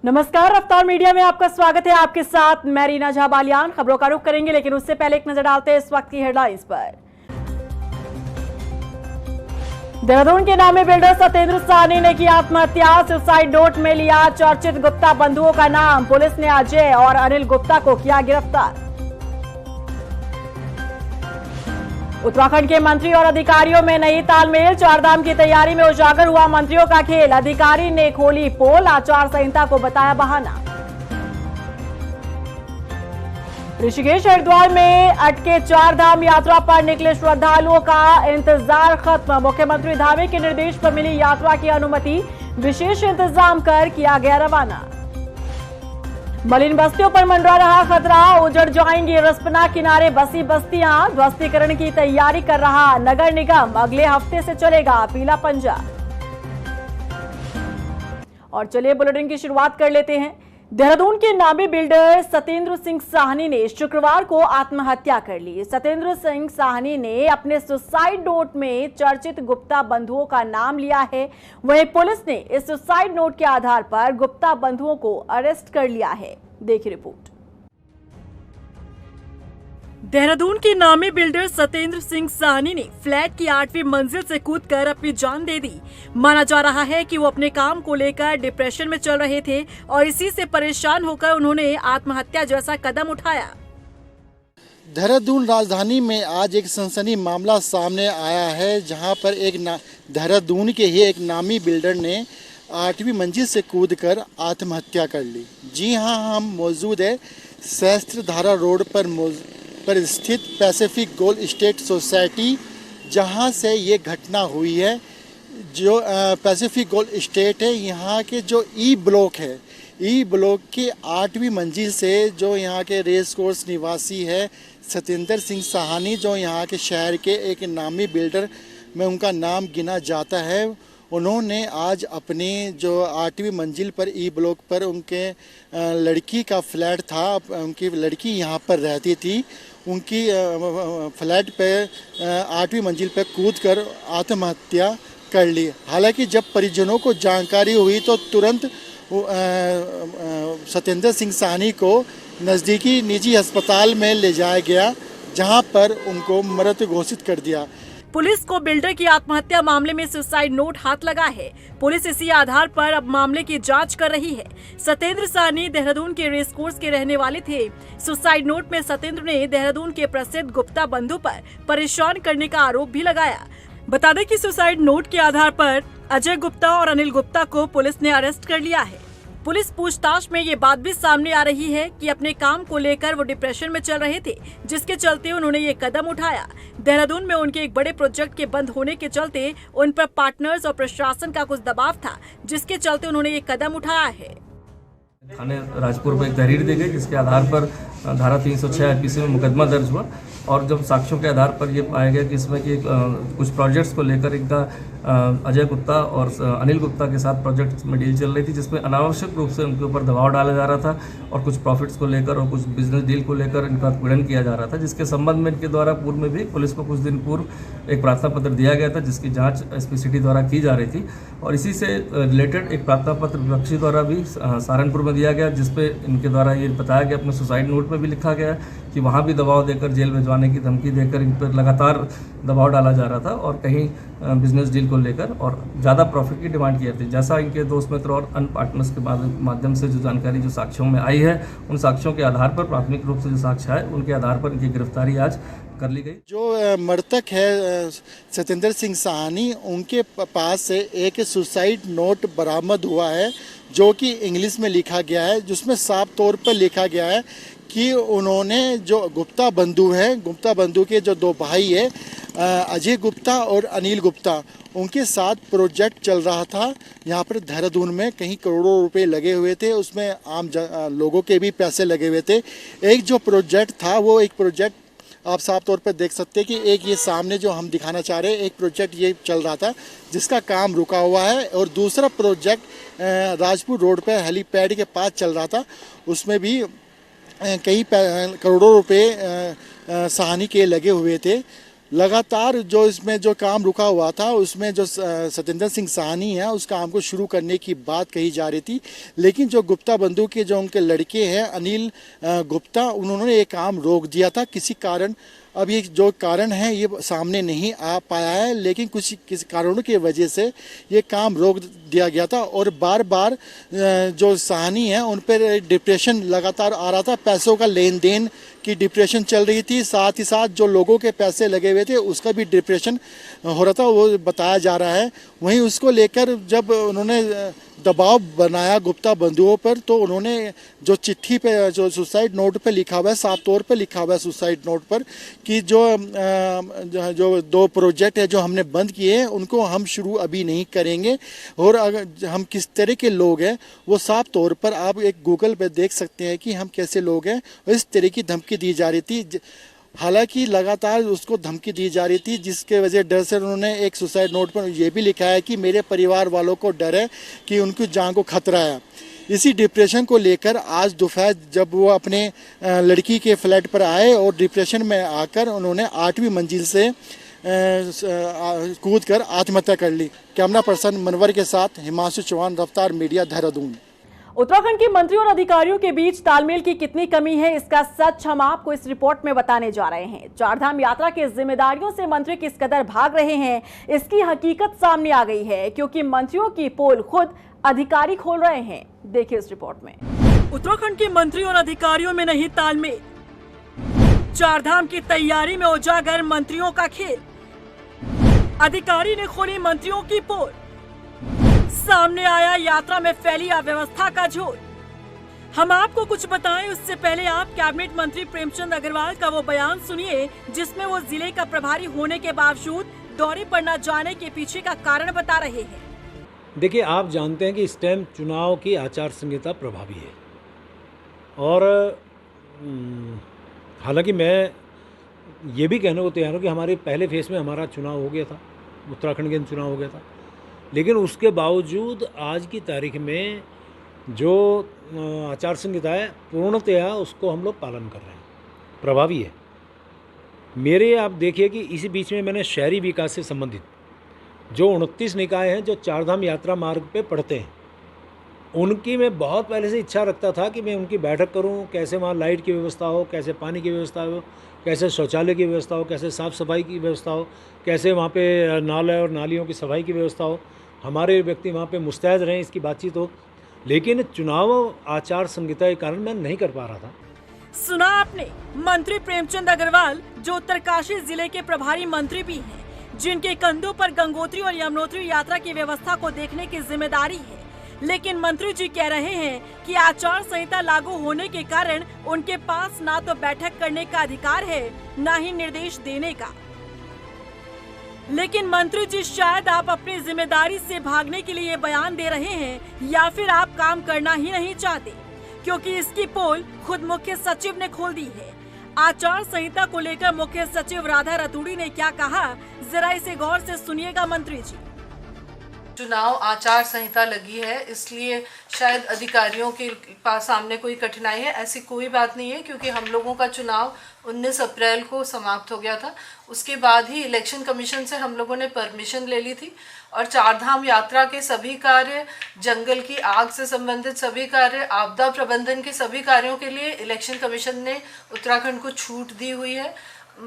नमस्कार, रफ्तार मीडिया में आपका स्वागत है। आपके साथ मैं रीना झा बालियान। खबरों का रुख करेंगे, लेकिन उससे पहले एक नजर डालते हैं इस वक्त की हेडलाइंस पर। देहरादून के नामी बिल्डर सत्येंद्र साहनी ने की आत्महत्या। सुसाइड नोट में लिया चर्चित गुप्ता बंधुओं का नाम। पुलिस ने अजय और अनिल गुप्ता को किया गिरफ्तार। उत्तराखंड के मंत्री और अधिकारियों में नई तालमेल। चारधाम की तैयारी में उजागर हुआ मंत्रियों का खेल। अधिकारी ने खोली पोल, आचार संहिता को बताया बहाना। ऋषिकेश हरिद्वार में अटके चारधाम यात्रा पर निकले श्रद्धालुओं का इंतजार खत्म। मुख्यमंत्री धामी के निर्देश पर मिली यात्रा की अनुमति। विशेष इंतजाम कर किया गया रवाना। मलिन बस्तियों पर मंडरा रहा खतरा। उजड़ जाएंगी रिस्पना किनारे बसी बस्तियां। ध्वस्तीकरण की तैयारी कर रहा नगर निगम। अगले हफ्ते से चलेगा पीला पंजा। और चलिए बुलेटिन की शुरुआत कर लेते हैं। देहरादून के नामी बिल्डर सत्येंद्र सिंह साहनी ने शुक्रवार को आत्महत्या कर ली। सत्येंद्र सिंह साहनी ने अपने सुसाइड नोट में चर्चित गुप्ता बंधुओं का नाम लिया है। वहीं पुलिस ने इस सुसाइड नोट के आधार पर गुप्ता बंधुओं को अरेस्ट कर लिया है। देखिए रिपोर्ट। देहरादून के नामी बिल्डर सत्येंद्र सिंह साहनी ने फ्लैट की 8वीं मंजिल से कूदकर अपनी जान दे दी। माना जा रहा है कि वो अपने काम को लेकर डिप्रेशन में चल रहे थे और इसी से परेशान होकर उन्होंने आत्महत्या जैसा कदम उठाया। देहरादून राजधानी में आज एक सनसनी मामला सामने आया है, जहां पर देहरादून के ही एक नामी बिल्डर ने 8वीं मंजिल से कूदकर आत्महत्या कर ली। जी हां, हम मौजूद है सहस्त्रधारा रोड पर स्थित पैसिफिक गोल्ड स्टेट सोसाइटी, जहां से ये घटना हुई है। जो पैसिफिक गोल्ड स्टेट है, यहाँ के जो ई ब्लॉक है, ई ब्लॉक की 8वीं मंजिल से जो यहाँ के रेस कोर्स निवासी है सत्येंद्र सिंह साहनी, जो यहाँ के शहर के एक नामी बिल्डर में उनका नाम गिना जाता है, उन्होंने आज अपनी जो 8वीं मंजिल पर ई ब्लॉक पर उनके लड़की का फ्लैट था, उनकी लड़की यहाँ पर रहती थी, उनकी फ्लैट पे 8वीं मंजिल पर कूदकर आत्महत्या कर ली। हालांकि जब परिजनों को जानकारी हुई तो तुरंत सत्येंद्र सिंह साहनी को नज़दीकी निजी अस्पताल में ले जाया गया, जहां पर उनको मृत घोषित कर दिया। पुलिस को बिल्डर की आत्महत्या मामले में सुसाइड नोट हाथ लगा है। पुलिस इसी आधार पर अब मामले की जांच कर रही है। सत्येंद्र साहनी देहरादून के रेस कोर्स के रहने वाले थे। सुसाइड नोट में सत्येंद्र ने देहरादून के प्रसिद्ध गुप्ता बंधु पर परेशान करने का आरोप भी लगाया। बता दें कि सुसाइड नोट के आधार पर अजय गुप्ता और अनिल गुप्ता को पुलिस ने अरेस्ट कर लिया है। पुलिस पूछताछ में ये बात भी सामने आ रही है कि अपने काम को लेकर वो डिप्रेशन में चल रहे थे, जिसके चलते उन्होंने ये कदम उठाया। देहरादून में उनके एक बड़े प्रोजेक्ट के बंद होने के चलते उन पर पार्टनर्स और प्रशासन का कुछ दबाव था, जिसके चलते उन्होंने ये कदम उठाया है। थाने राजपुर में एक तहरीर दी गई, जिसके आधार पर धारा 306 आईपीसी में मुकदमा दर्ज हुआ और जब साक्ष्यों के आधार पर ये पाया गया कि इसमें कि कुछ प्रोजेक्ट्स को लेकर इनका अजय गुप्ता और अनिल गुप्ता के साथ प्रोजेक्ट्स में डील चल रही थी, जिसमें अनावश्यक रूप से उनके ऊपर दबाव डाला जा रहा था और कुछ प्रॉफिट्स को लेकर और कुछ बिजनेस डील को लेकर इनका उत्पीड़न किया जा रहा था, जिसके संबंध में इनके द्वारा पूर्व में भी पुलिस को कुछ दिन पूर्व एक प्रार्थना पत्र दिया गया था, जिसकी जाँच एसपी सिटी द्वारा की जा रही थी। और इसी से रिलेटेड एक प्रार्थना पत्र विपक्षी द्वारा भी सहारनपुर में दिया गया, जिसपे इनके द्वारा ये बताया गया, अपने सुसाइड नोट में भी लिखा गया कि वहाँ भी दबाव देकर जेल भिजवाने की धमकी देकर इन पर लगातार दबाव डाला जा रहा था और कहीं बिजनेस डील को लेकर और ज़्यादा प्रॉफिट की डिमांड की जाती है। जैसा इनके दोस्त मित्र और अन्य पार्टनर्स के माध्यम से जो जानकारी जो साक्ष्यों में आई है, उन साक्ष्यों के आधार पर प्राथमिक रूप से जो साक्ष्य है उनके आधार पर इनकी गिरफ्तारी आज कर ली गई। जो मृतक है सत्येंद्र सिंह साहनी, उनके पास से एक सुसाइड नोट बरामद हुआ है, जो कि इंग्लिश में लिखा गया है, जिसमें साफ तौर पर लिखा गया है कि उन्होंने जो गुप्ता बंधु हैं, गुप्ता बंधु के जो दो भाई है अजय गुप्ता और अनिल गुप्ता, उनके साथ प्रोजेक्ट चल रहा था यहाँ पर देहरादून में। कहीं करोड़ों रुपए लगे हुए थे, उसमें आम लोगों के भी पैसे लगे हुए थे। एक जो प्रोजेक्ट था, वो एक प्रोजेक्ट आप साफ तौर पर देख सकते हैं कि एक ये सामने जो हम दिखाना चाह रहे हैं, एक प्रोजेक्ट ये चल रहा था जिसका काम रुका हुआ है, और दूसरा प्रोजेक्ट राजपुर रोड पर हेलीपैड के पास चल रहा था। उसमें भी कई करोड़ों रुपए साहनी के लगे हुए थे। लगातार जो इसमें जो काम रुका हुआ था उसमें जो सत्येंद्र सिंह साहनी है उस काम को शुरू करने की बात कही जा रही थी, लेकिन जो गुप्ता बंधु के जो उनके लड़के हैं अनिल गुप्ता, उन्होंने ये काम रोक दिया था। किसी कारण अब ये जो कारण है ये सामने नहीं आ पाया है, लेकिन किसी कारणों की वजह से ये काम रोक दिया गया था और बार बार जो साहनी है उन पर डिप्रेशन लगातार आ रहा था। पैसों का लेन देन की डिप्रेशन चल रही थी, साथ ही साथ जो लोगों के पैसे लगे हुए थे उसका भी डिप्रेशन हो रहा था, वो बताया जा रहा है। वहीं उसको लेकर जब उन्होंने दबाव बनाया गुप्ता बंधुओं पर, तो उन्होंने जो चिट्ठी पे जो सुसाइड नोट पे लिखा हुआ है, साफ तौर पे लिखा हुआ है सुसाइड नोट पर कि जो 2 प्रोजेक्ट है जो हमने बंद किए हैं उनको हम शुरू अभी नहीं करेंगे, और अगर हम किस तरह के लोग हैं वो साफ तौर पर आप एक गूगल पे देख सकते हैं कि हम कैसे लोग हैं। इस तरह की धमकी दी जा रही थी, हालांकि लगातार उसको धमकी दी जा रही थी, जिसके वजह डर से उन्होंने एक सुसाइड नोट पर यह भी लिखा है कि मेरे परिवार वालों को डर है कि उनकी जान को खतरा है। इसी डिप्रेशन को लेकर आज दोपहर जब वो अपने लड़की के फ्लैट पर आए और डिप्रेशन में आकर उन्होंने 8वीं मंजिल से कूदकर आत्महत्या कर ली। कैमरा पर्सन मनवर के साथ हिमांशु चौहान, रफ्तार मीडिया, देहरादून। उत्तराखंड के मंत्रियों और अधिकारियों के बीच तालमेल की कितनी कमी है, इसका सच हम आपको इस रिपोर्ट में बताने जा रहे हैं। चारधाम यात्रा की जिम्मेदारियों से मंत्री किस कदर भाग रहे हैं, इसकी हकीकत सामने आ गई है, क्योंकि मंत्रियों की पोल खुद अधिकारी खोल रहे हैं। देखिए इस रिपोर्ट में। उत्तराखंड के मंत्रियों और अधिकारियों में नहीं तालमेल, चारधाम की तैयारी में उजागर मंत्रियों का खेल। अधिकारी ने खोली मंत्रियों की पोल, सामने आया यात्रा में फैली अव्यवस्था का झोल। हम आपको कुछ बताएं उससे पहले आप कैबिनेट मंत्री प्रेमचंद अग्रवाल का वो बयान सुनिए जिसमें वो जिले का प्रभारी होने के बावजूद दौरे पर न जाने के पीछे का कारण बता रहे हैं। देखिए, आप जानते हैं कि इस टाइम चुनाव की आचार संहिता प्रभावी है, और हालांकि मैं ये भी कहने को तैयार हूँ कि हमारे पहले फेज में हमारा चुनाव हो गया था, उत्तराखंड के चुनाव हो गया था, लेकिन उसके बावजूद आज की तारीख में जो आचार संहिता है पूर्णतया उसको हम लोग पालन कर रहे हैं, प्रभावी है। मेरे आप देखिए कि इसी बीच में मैंने शहरी विकास से संबंधित जो 29 निकाय हैं जो चारधाम यात्रा मार्ग पे पड़ते हैं, उनकी मैं बहुत पहले से इच्छा रखता था कि मैं उनकी बैठक करूं, कैसे वहाँ लाइट की व्यवस्था हो, कैसे पानी की व्यवस्था हो, कैसे शौचालय की व्यवस्था हो, कैसे साफ़ सफाई की व्यवस्था हो, कैसे वहाँ पे नाले और नालियों की सफाई की व्यवस्था हो, हमारे व्यक्ति वहाँ पे मुस्तैद रहें, इसकी बातचीत हो। लेकिन चुनाव आचार संहिता के कारण मैं नहीं कर पा रहा था। सुना आपने, मंत्री प्रेमचंद अग्रवाल जो उत्तरकाशी जिले के प्रभारी मंत्री भी हैं, जिनके कंधों पर गंगोत्री और यमुनोत्री यात्रा की व्यवस्था को देखने की जिम्मेदारी है, लेकिन मंत्री जी कह रहे हैं कि आचार संहिता लागू होने के कारण उनके पास ना तो बैठक करने का अधिकार है, ना ही निर्देश देने का। लेकिन मंत्री जी, शायद आप अपनी जिम्मेदारी से भागने के लिए बयान दे रहे हैं, या फिर आप काम करना ही नहीं चाहते, क्योंकि इसकी पोल खुद मुख्य सचिव ने खोल दी है। आचार संहिता को लेकर मुख्य सचिव राधा रतूड़ी ने क्या कहा, जरा इसे गौर से सुनिएगा मंत्री जी। चुनाव आचार संहिता लगी है, इसलिए शायद अधिकारियों के पास सामने कोई कठिनाई है, ऐसी कोई बात नहीं है, क्योंकि हम लोगों का चुनाव 19 अप्रैल को समाप्त हो गया था। उसके बाद ही इलेक्शन कमीशन से हम लोगों ने परमिशन ले ली थी, और चारधाम यात्रा के सभी कार्य, जंगल की आग से संबंधित सभी कार्य, आपदा प्रबंधन के सभी कार्यों के लिए इलेक्शन कमीशन ने उत्तराखंड को छूट दी हुई है।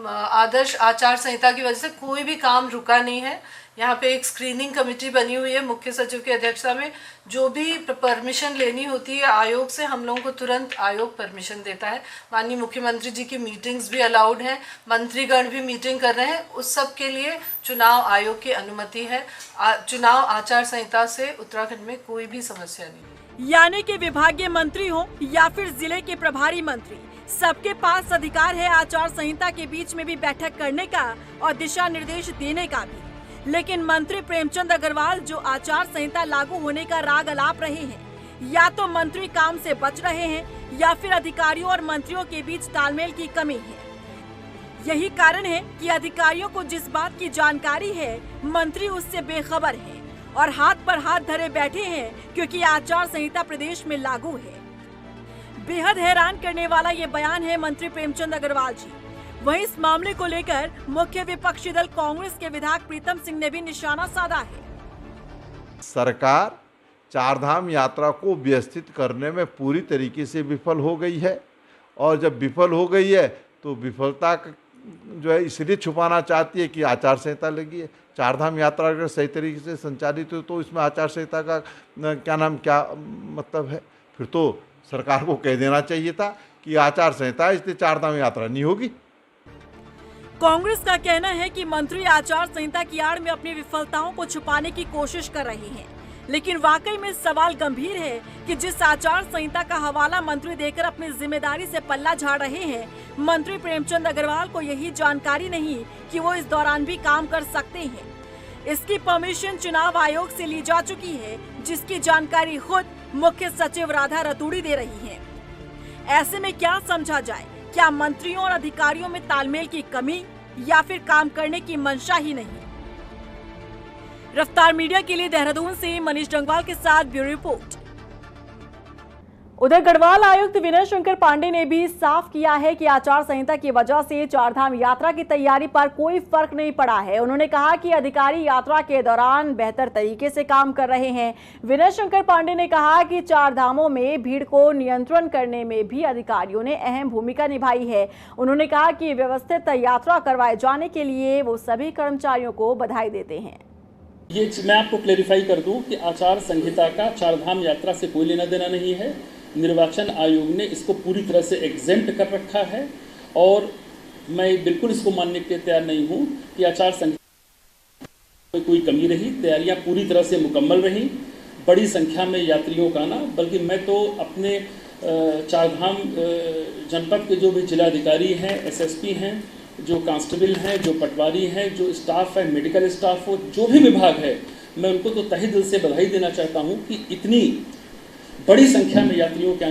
आदर्श आचार संहिता की वजह से कोई भी काम रुका नहीं है। यहाँ पे एक स्क्रीनिंग कमेटी बनी हुई है मुख्य सचिव की अध्यक्षता में, जो भी परमिशन लेनी होती है आयोग से, हम लोगों को तुरंत आयोग परमिशन देता है। माननीय मुख्यमंत्री जी की मीटिंग्स भी अलाउड हैं, मंत्रीगण भी मीटिंग कर रहे हैं, उस सब के लिए चुनाव आयोग की अनुमति है। चुनाव आचार संहिता से उत्तराखंड में कोई भी समस्या नहीं। यानी कि विभागीय मंत्री हो या फिर जिले के प्रभारी मंत्री, सबके पास अधिकार है आचार संहिता के बीच में भी बैठक करने का और दिशा निर्देश देने का भी। लेकिन मंत्री प्रेमचंद अग्रवाल जो आचार संहिता लागू होने का राग अलाप रहे हैं, या तो मंत्री काम से बच रहे हैं या फिर अधिकारियों और मंत्रियों के बीच तालमेल की कमी है। यही कारण है कि अधिकारियों को जिस बात की जानकारी है, मंत्री उससे बेखबर हैं और हाथ पर हाथ धरे बैठे हैं, क्योंकि आचार संहिता प्रदेश में लागू है। बेहद हैरान करने वाला ये बयान है मंत्री प्रेमचंद अग्रवाल जी। वहीं इस मामले को लेकर मुख्य विपक्षी दल कांग्रेस के विधायक प्रीतम सिंह ने भी निशाना साधा है। सरकार चारधाम यात्रा को व्यवस्थित करने में पूरी तरीके से विफल हो गई है, और जब विफल हो गई है तो विफलता जो है इसलिए छुपाना चाहती है कि आचार संहिता लगी है। चारधाम यात्रा अगर सही तरीके से संचालित हो तो इसमें आचार संहिता का क्या मतलब है? फिर तो सरकार को कह देना चाहिए था कि आचार संहिता है इसलिए चारधाम यात्रा नहीं होगी। कांग्रेस का कहना है कि मंत्री आचार संहिता की आड़ में अपनी विफलताओं को छुपाने की कोशिश कर रहे हैं, लेकिन वाकई में सवाल गंभीर है कि जिस आचार संहिता का हवाला मंत्री देकर अपनी जिम्मेदारी से पल्ला झाड़ रहे हैं, मंत्री प्रेमचंद अग्रवाल को यही जानकारी नहीं कि वो इस दौरान भी काम कर सकते हैं। इसकी परमिशन चुनाव आयोग से ली जा चुकी है, जिसकी जानकारी खुद मुख्य सचिव राधा रतूड़ी दे रही हैं। ऐसे में क्या समझा जाए? क्या मंत्रियों और अधिकारियों में तालमेल की कमी या फिर काम करने की मंशा ही नहीं? रफ्तार मीडिया के लिए देहरादून से मनीष डंगवाल के साथ ब्यूरो रिपोर्ट। उधर गढ़वाल आयुक्त विनय शंकर पांडे ने भी साफ किया है कि आचार संहिता की वजह से चारधाम यात्रा की तैयारी पर कोई फर्क नहीं पड़ा है। उन्होंने कहा कि अधिकारी यात्रा के दौरान बेहतर तरीके से काम कर रहे हैं। विनय शंकर पांडे ने कहा कि चार धामों में भीड़ को नियंत्रण करने में भी अधिकारियों ने अहम भूमिका निभाई है। उन्होंने कहा कि व्यवस्थित यात्रा करवाए जाने के लिए वो सभी कर्मचारियों को बधाई देते हैं। ये मैं आपको क्लेरिफाई कर दूं कि आचार संहिता का चारधाम यात्रा से कोई लेना देना नहीं है। निर्वाचन आयोग ने इसको पूरी तरह से एग्जेम्प्ट कर रखा है, और मैं बिल्कुल इसको मानने के लिए तैयार नहीं हूं कि आचार संहिता में कोई कमी रही। तैयारियां पूरी तरह से मुकम्मल रही, बड़ी संख्या में यात्रियों का आना। बल्कि मैं तो अपने चारधाम जनपद के जो भी जिलाधिकारी हैं, एसएसपी हैं, जो कांस्टेबल हैं, जो पटवारी हैं, जो स्टाफ है, मेडिकल स्टाफ हो, जो भी विभाग है, मैं उनको तो तहे दिल से बधाई देना चाहता हूं कि इतनी बड़ी संख्या में यात्रियों के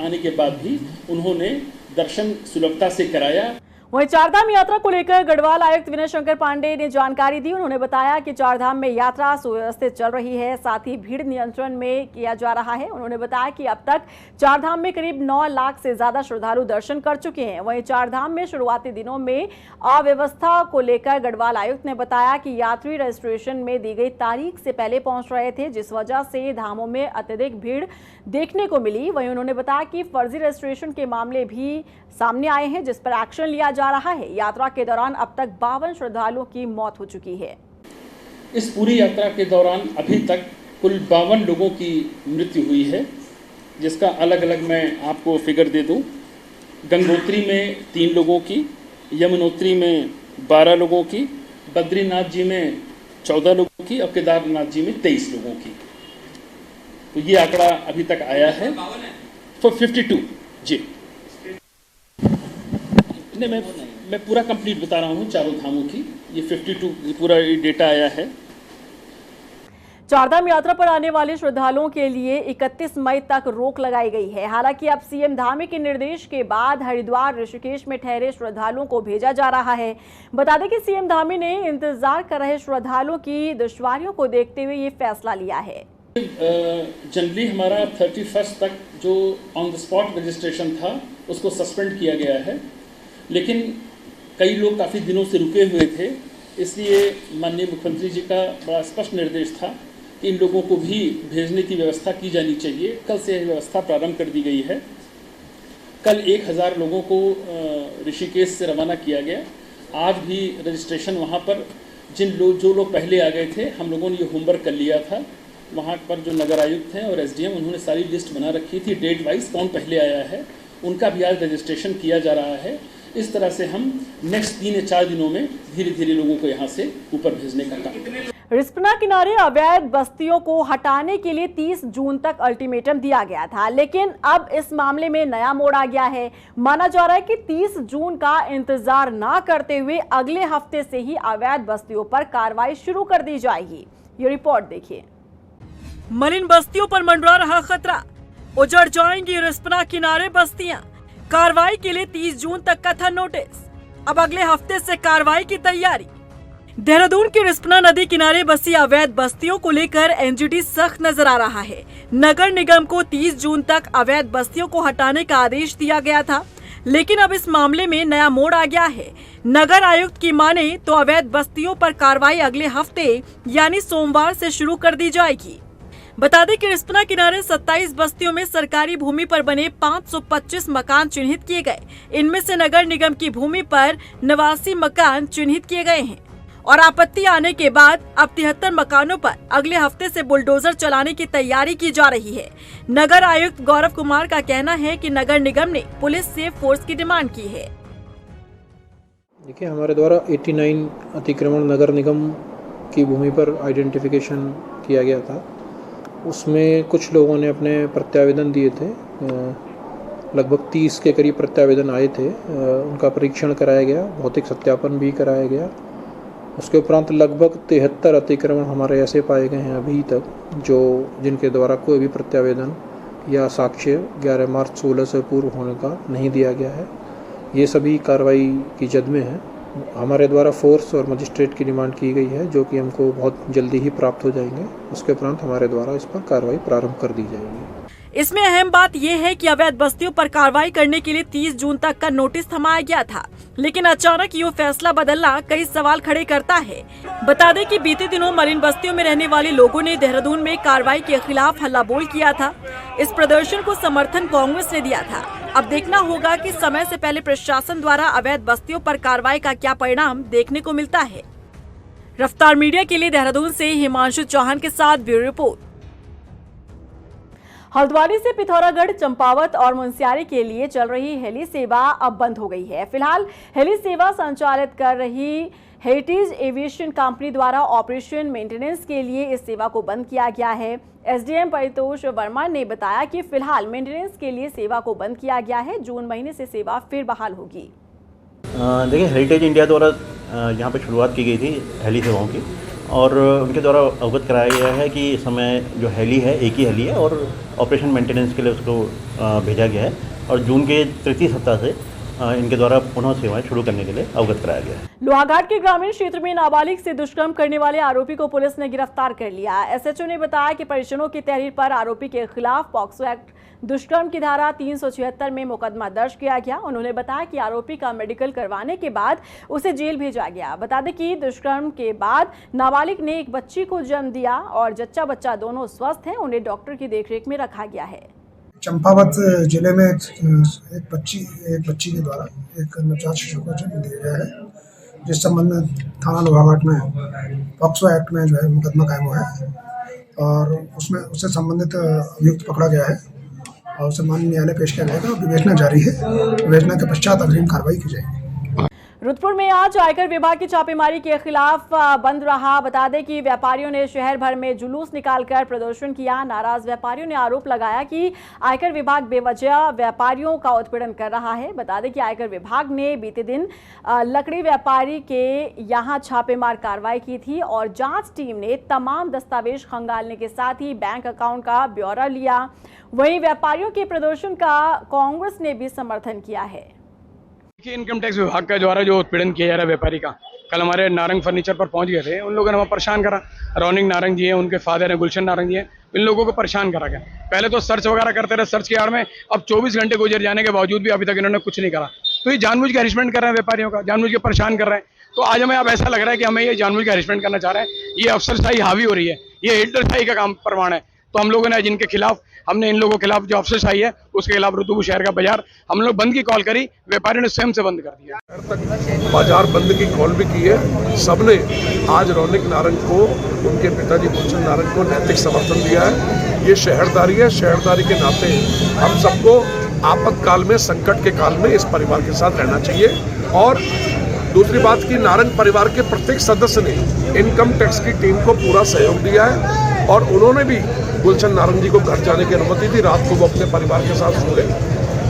आने के बाद भी उन्होंने दर्शन सुलभता से कराया। वहीं चारधाम यात्रा को लेकर गढ़वाल आयुक्त विनय शंकर पांडे ने जानकारी दी। उन्होंने बताया कि चारधाम में यात्रा सुव्यवस्थित चल रही है, साथ ही भीड़ नियंत्रण में किया जा रहा है। उन्होंने बताया कि अब तक चारधाम में करीब 9 लाख से ज्यादा श्रद्धालु दर्शन कर चुके हैं। वहीं चारधाम में शुरुआती दिनों में अव्यवस्था को लेकर गढ़वाल आयुक्त ने बताया कि यात्री रजिस्ट्रेशन में दी गई तारीख से पहले पहुंच रहे थे, जिस वजह से धामों में अत्यधिक भीड़ देखने को मिली। वहीं उन्होंने बताया कि फर्जी रजिस्ट्रेशन के मामले भी सामने आए हैं, जिस पर एक्शन लिया जा रहा है। यात्रा के दौरान अब तक 52 श्रद्धालुओं की मौत हो चुकी है। इस पूरी यात्रा के दौरान अभी तक कुल 52 लोगों की मृत्यु हुई है, जिसका अलग अलग मैं आपको फिगर दे दूं। गंगोत्री में 3 लोगों की, यमुनोत्री में 12 लोगों की, बद्रीनाथ जी में 14 लोगों की और केदारनाथ जी में 23 लोगों की। तो ये आंकड़ा अभी तक आया है। तो 52 जी नहीं, मैं पूरा कंप्लीट बता रहा हूँ चारों धामों की। ये 52 पूरा डेटा आया है। चारधाम यात्रा पर आने वाले श्रद्धालुओं के लिए 31 मई तक रोक लगाई गई है। हालांकि अब सीएम धामी के निर्देश के बाद हरिद्वार, ऋषिकेश में ठहरे श्रद्धालुओं को भेजा जा रहा है। बता दें कि सीएम धामी ने इंतजार कर रहे श्रद्धालुओं की दुश्वारियों को देखते हुए ये फैसला लिया है। जनरली हमारा 31 तक जो ऑन द स्पॉट रजिस्ट्रेशन था उसको सस्पेंड किया गया है, लेकिन कई लोग काफ़ी दिनों से रुके हुए थे, इसलिए माननीय मुख्यमंत्री जी का बड़ा स्पष्ट निर्देश था कि इन लोगों को भी भेजने की व्यवस्था की जानी चाहिए। कल से यह व्यवस्था प्रारंभ कर दी गई है। कल 1000 लोगों को ऋषिकेश से रवाना किया गया। आज भी रजिस्ट्रेशन वहाँ पर जो लोग पहले आ गए थे, हम लोगों ने ये होमवर्क कर लिया था। वहाँ पर जो नगर आयुक्त हैं और एसडीएम, उन्होंने सारी लिस्ट बना रखी थी डेट वाइज कौन पहले आया है, उनका भी आज रजिस्ट्रेशन किया जा रहा है। इस तरह से हम नेक्स्ट 3 या 4 दिनों में धीरे धीरे लोगों को यहाँ से ऊपर भेजने का काम। रिस्पना किनारे अवैध बस्तियों को हटाने के लिए 30 जून तक अल्टीमेटम दिया गया था, लेकिन अब इस मामले में नया मोड़ आ गया है। माना जा रहा है कि 30 जून का इंतजार ना करते हुए अगले हफ्ते से ही अवैध बस्तियों पर कार्रवाई शुरू कर दी जाएगी। ये रिपोर्ट देखिए। मलिन बस्तियों पर मंडरा रहा खतरा, उजड़ जाएंगी रिस्पना किनारे बस्तियां। कार्रवाई के लिए 30 जून तक का था नोटिस, अब अगले हफ्ते से कार्रवाई की तैयारी। देहरादून की रिस्पना नदी किनारे बसी अवैध बस्तियों को लेकर एनजीटी सख्त नजर आ रहा है। नगर निगम को 30 जून तक अवैध बस्तियों को हटाने का आदेश दिया गया था, लेकिन अब इस मामले में नया मोड़ आ गया है। नगर आयुक्त की माने तो अवैध बस्तियों पर कार्रवाई अगले हफ्ते यानी सोमवार से शुरू कर दी जाएगी। बता दें कि रिस्पना किनारे 27 बस्तियों में सरकारी भूमि पर बने 525 मकान चिन्हित किए गए। इनमें से नगर निगम की भूमि पर 89 मकान चिन्हित किए गए हैं और आपत्ति आने के बाद अब 73 मकानों पर अगले हफ्ते से बुलडोजर चलाने की तैयारी की जा रही है। नगर आयुक्त गौरव कुमार का कहना है कि नगर निगम ने पुलिस से फोर्स की डिमांड की है। देखिए, हमारे द्वारा 89 अतिक्रमण नगर निगम की भूमि पर आइडेंटिफिकेशन किया गया था। उसमें कुछ लोगों ने अपने प्रत्यावेदन दिए थे, लगभग 30 के करीब प्रत्यावेदन आए थे। उनका परीक्षण कराया गया, भौतिक सत्यापन भी कराया गया। उसके उपरांत लगभग 73 अतिक्रमण हमारे ऐसे पाए गए हैं अभी तक जिनके द्वारा कोई भी प्रत्यावेदन या साक्ष्य 11 मार्च 16 से पूर्व होने का नहीं दिया गया है। ये सभी कार्रवाई की जद में है। हमारे द्वारा फोर्स और मजिस्ट्रेट की डिमांड की गई है, जो कि हमको बहुत जल्दी ही प्राप्त हो जाएंगे। उसके उपरांत हमारे द्वारा इस पर कार्रवाई प्रारंभ कर दी जाएगी। इसमें अहम बात यह है कि अवैध बस्तियों पर कार्रवाई करने के लिए 30 जून तक का नोटिस थमाया गया था, लेकिन अचानक ये फैसला बदलना कई सवाल खड़े करता है। बता दें कि बीते दिनों मलिन बस्तियों में रहने वाले लोगों ने देहरादून में कार्रवाई के खिलाफ हल्ला बोल किया था। इस प्रदर्शन को समर्थन कांग्रेस ने दिया था। अब देखना होगा कि समय से पहले प्रशासन द्वारा अवैध बस्तियों पर कार्रवाई का क्या परिणाम देखने को मिलता है। रफ्तार मीडिया के लिए देहरादून से हिमांशु चौहान के साथ ब्यूरो रिपोर्ट। हल्द्वानी से पिथौरागढ़, चंपावत और मुनस्यारी के लिए चल रही हेली सेवा अब बंद हो गई है। फिलहाल हेली सेवा संचालित कर रही हेरिटेज एविएशन कंपनी द्वारा ऑपरेशन मेंटेनेंस के लिए इस सेवा को बंद किया गया है। एसडीएम परितोष वर्मा ने बताया कि फिलहाल मेंटेनेंस के लिए सेवा को बंद किया गया है। जून महीने से सेवा फिर बहाल होगी। देखिए, हेरिटेज इंडिया द्वारा यहाँ पे शुरुआत की गई थी हेली सेवाओं की, और उनके द्वारा अवगत कराया गया है कि इस समय जो हेली है एक ही हेली है और ऑपरेशन मेंटेनेंस के लिए उसको भेजा गया है, और जून के तृतीय सप्ताह से इनके द्वारा पुनः सेवाएं शुरू करने के लिए अवगत कराया गया है। लोहाघाट के ग्रामीण क्षेत्र में नाबालिग से दुष्कर्म करने वाले आरोपी को पुलिस ने गिरफ्तार कर लिया। एसएचओ ने बताया कि परिजनों की तहरीर पर आरोपी के खिलाफ पॉक्सो एक्ट दुष्कर्म की धारा 376 में मुकदमा दर्ज किया गया। उन्होंने बताया कि आरोपी का मेडिकल करवाने के बाद उसे जेल भेजा गया। बता दें कि दुष्कर्म के बाद नाबालिग ने एक बच्ची को जन्म दिया और जच्चा बच्चा दोनों स्वस्थ हैं। उन्हें डॉक्टर की देखरेख में रखा गया है। चंपावत जिले में एक बच्ची के द्वारा एक नवजात शिशु को जन्म दिया गया है, जिस संबंध में थाना लोहाघाट में पॉक्सो एक्ट में जो है मुकदमा कायम हुआ है और उसमें उससे संबंधित अभियुक्त पकड़ा गया है और उसे माननीय न्यायालय पेश किया जाएगा। विवेचना जारी है। विवेचना के पश्चात अग्रिम कार्रवाई की जाएगी। रुद्रपुर में आज आयकर विभाग की छापेमारी के खिलाफ बंद रहा। बता दें कि व्यापारियों ने शहर भर में जुलूस निकालकर प्रदर्शन किया। नाराज व्यापारियों ने आरोप लगाया कि आयकर विभाग बेवजह व्यापारियों का उत्पीड़न कर रहा है। बता दें कि आयकर विभाग ने बीते दिन लकड़ी व्यापारी के यहां छापेमार कार्रवाई की थी और जांच टीम ने तमाम दस्तावेज खंगालने के साथ ही बैंक अकाउंट का ब्यौरा लिया। वहीं व्यापारियों के प्रदर्शन का कांग्रेस ने भी समर्थन किया है। इनकम टैक्स विभाग का द्वारा जो उत्पीड़न किया जा रहा है व्यापारी का, कल हमारे नारंग फर्नीचर पर पहुंच गए थे। उन लोगों ने हमें परेशान करा। रौनिक नारंग जी हैं, उनके फादर हैं गुलशन नारंग जी हैं, इन लोगों को परेशान करा गया। पहले तो सर्च वगैरह करते रहे, सर्च की आड़ में अब 24 घंटे गुजर जाने के बावजूद भी अभी तक इन्होंने कुछ नहीं करा। तो ये जानबूझ के हैरेसमेंट कर रहे हैं व्यापारियों का, जानबूझ के परेशान कर रहे हैं। तो आज हमें अब ऐसा लग रहा है कि हमें ये जानबूझ के हैरेसमेंट करना चाह रहे हैं। ये अफसरशाही हावी हो रही है, ये हिटलरशाही का काम प्रमाण है। तो हम लोगों ने जिनके खिलाफ हमने इन लोगों के खिलाफ जो अफसरशाही है उसके खिलाफ रुद्रपुर शहर का बाजार हम लोग बंद की कॉल करी, व्यापारियों ने स्वयं से बंद कर दिया। तक बाजार बंद की कॉल भी की है। सबने आज रौनिक नारंग को, उनके पिताजी गुलशन नारंग को नैतिक समर्थन दिया है। ये शहरदारी है। शहरदारी के नाते हम सबको आपातकाल में, संकट के काल में इस परिवार के साथ रहना चाहिए। और दूसरी बात की, नारंग परिवार के प्रत्येक सदस्य ने इनकम टैक्स की टीम को पूरा सहयोग दिया है और उन्होंने भी गुलशन नारंग जी को घर जाने की अनुमति दी। रात को वो अपने परिवार के साथ सोए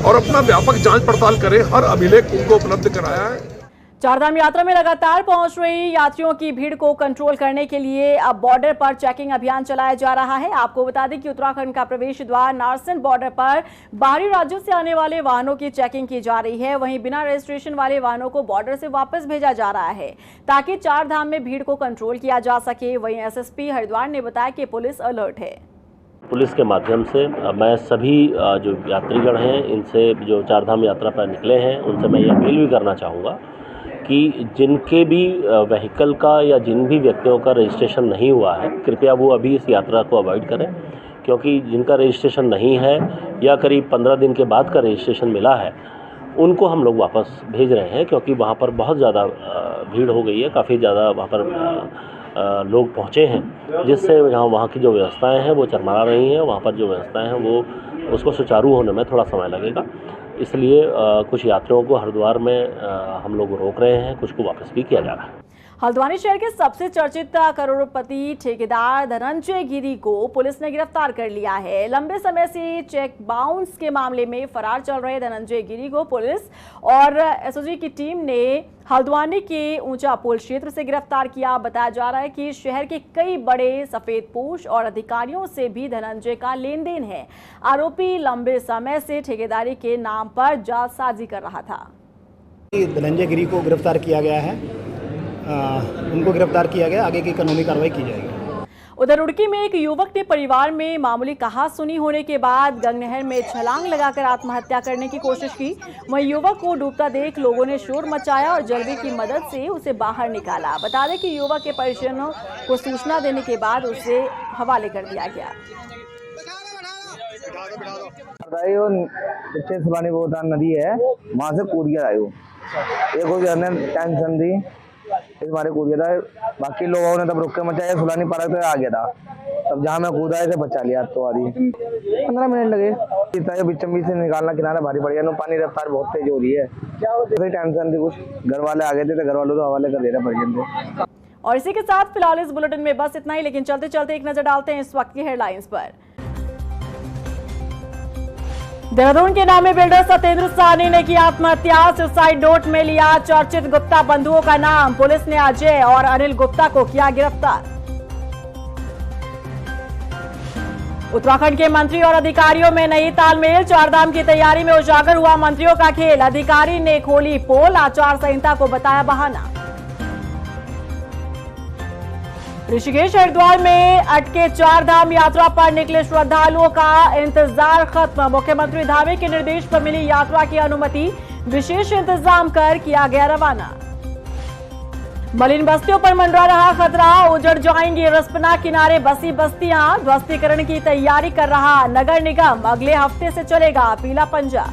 और अपना व्यापक जांच पड़ताल करें। हर अभिलेख उनको उपलब्ध कराया है। चारधाम यात्रा में लगातार पहुंच रही यात्रियों की भीड़ को कंट्रोल करने के लिए अब बॉर्डर पर चेकिंग अभियान चलाया जा रहा है। आपको बता दें कि उत्तराखंड का प्रवेश द्वार नारसन बॉर्डर पर बाहरी राज्यों से आने वाले वाहनों की चेकिंग की जा रही है। वहीं बिना रजिस्ट्रेशन वाले वाहनों को बॉर्डर से वापस भेजा जा रहा है ताकि चारधाम में भीड़ को कंट्रोल किया जा सके। वहीं एसएसपी हरिद्वार ने बताया कि पुलिस अलर्ट है। पुलिस के माध्यम से मैं सभी जो यात्रीगण हैं, इनसे जो चारधाम यात्रा पर निकले हैं, उनसे मैं ये अपील भी करना चाहूँगा कि जिनके भी व्हीकल का या जिन भी व्यक्तियों का रजिस्ट्रेशन नहीं हुआ है, कृपया वो अभी इस यात्रा को अवॉइड करें, क्योंकि जिनका रजिस्ट्रेशन नहीं है या करीब 15 दिन के बाद का रजिस्ट्रेशन मिला है, उनको हम लोग वापस भेज रहे हैं, क्योंकि वहाँ पर बहुत ज़्यादा भीड़ हो गई है, काफ़ी ज़्यादा वहाँ पर लोग पहुँचे हैं, जिससे वहाँ की जो व्यवस्थाएं हैं वो चरमरा रही हैं। वहाँ पर जो व्यवस्थाएं हैं वो उसको सुचारू होने में थोड़ा समय लगेगा, इसलिए कुछ यात्रियों को हरिद्वार में हम लोग रोक रहे हैं, कुछ को वापस भी किया जा रहा है। हल्द्वानी शहर के सबसे चर्चित करोड़पति ठेकेदार धनंजय गिरी को पुलिस ने गिरफ्तार कर लिया है। लंबे समय से चेक बाउंस के मामले में फरार चल रहे धनंजय गिरी को पुलिस और एसओजी की टीम ने हल्द्वानी के ऊंचा पुल क्षेत्र से गिरफ्तार किया। बताया जा रहा है कि शहर के कई बड़े सफेदपोश और अधिकारियों से भी धनंजय का लेन देन है। आरोपी लंबे समय से ठेकेदारी के नाम पर जालसाजी कर रहा था। धनंजय गिरी को गिरफ्तार किया गया है, उनको गिरफ्तार किया गया, आगे की कानूनी कार्रवाई की जाएगी। उधर रुड़की में एक युवक ने परिवार में मामूली कहासुनी होने के बाद गंगनहर में छलांग लगाकर आत्महत्या करने की कोशिश की। वहीं युवक को डूबता देख लोगों ने शोर मचाया और जल्दी की मदद से उसे बाहर निकाला। बता दें कि युवक के परिजनों को सूचना देने के बाद उसे हवाले कर दिया गया। नदी है, वहाँ से कूद गया आयु, एक टेंशन थी इस बारे कूद गया था। बाकी लोगों ने तब रुक के मचाया, सुला नहीं पा रहा था, आ गया था। तब जहाँ मैं कूदा इसे बचा लिया। तो आदि 15 मिनट लगे। बीच से निकालना किनारा भारी पड़ गया। पानी रफ्तार बहुत तेज हो रही है, टेंशन थी कुछ। घर वाले आ गए थे तो घर वालों को हवाले कर दे रहे परिजन थे। और इसी के साथ फिलहाल इस बुलेटिन में बस इतना ही, लेकिन चलते चलते एक नजर डालते हैं इस वक्त की हेडलाइंस पर। देहरादून के नामी बिल्डर सतेंद्र साहनी ने की आत्महत्या। सुसाइड नोट में लिया चर्चित गुप्ता बंधुओं का नाम। पुलिस ने अजय और अनिल गुप्ता को किया गिरफ्तार। उत्तराखंड के मंत्री और अधिकारियों में नई तालमेल। चारधाम की तैयारी में उजागर हुआ मंत्रियों का खेल। अधिकारी ने खोली पोल, आचार संहिता को बताया बहाना। ऋषिकेश हरिद्वार में अटके चारधाम यात्रा पर निकले श्रद्धालुओं का इंतजार खत्म। मुख्यमंत्री धामी के निर्देश पर मिली यात्रा की अनुमति। विशेष इंतजाम कर किया गया रवाना। मलिन बस्तियों पर मंडरा रहा खतरा। उजड़ जाएंगी रिस्पना किनारे बसी बस्तियां। ध्वस्तीकरण की तैयारी कर रहा नगर निगम। अगले हफ्ते से चलेगा पीला पंजा।